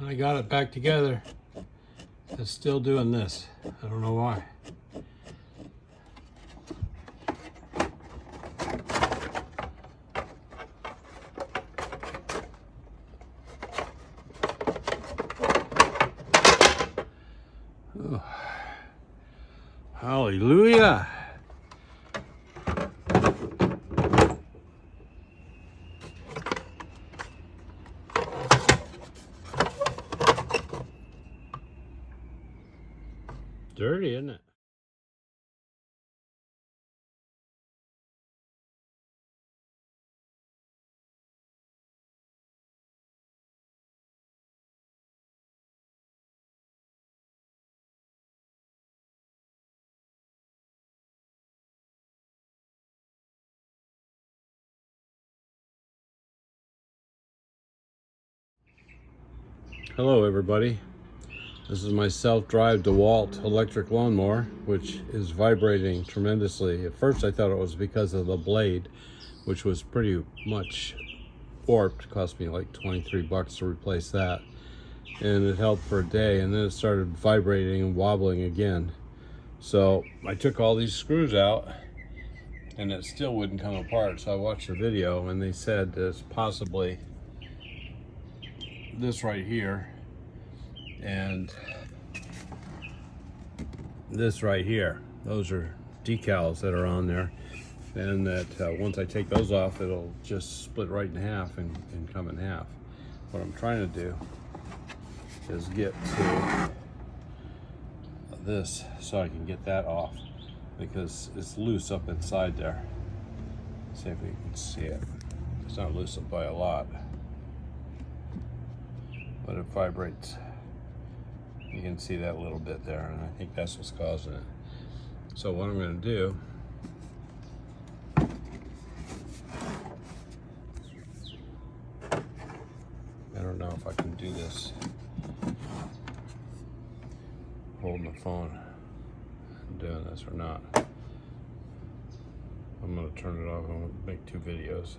when I got it back together, it's still doing this. I don't know why. Oh. Hallelujah. Dirty, isn't it? Hello everybody. This is my self-drive DeWalt electric lawnmower, which is vibrating tremendously. At first I thought it was because of the blade, which was pretty much warped. It cost me like 23 bucks to replace that. And it held for a day, and then it started vibrating and wobbling again. So I took all these screws out and it still wouldn't come apart. So I watched the video and they said it's possibly this right here and this right here. Those are decals that are on there, and that once I take those off, it'll just split right in half and come in half. What I'm trying to do is get to this so I can get that off, because it's loose up inside there. See if we can see it. It's not loose up by a lot, but it vibrates. You can see that little bit there, and I think that's what's causing it. So what I'm going to do, I don't know if I can do this holding the phone and doing this or not. I'm going to turn it off and make 2 videos.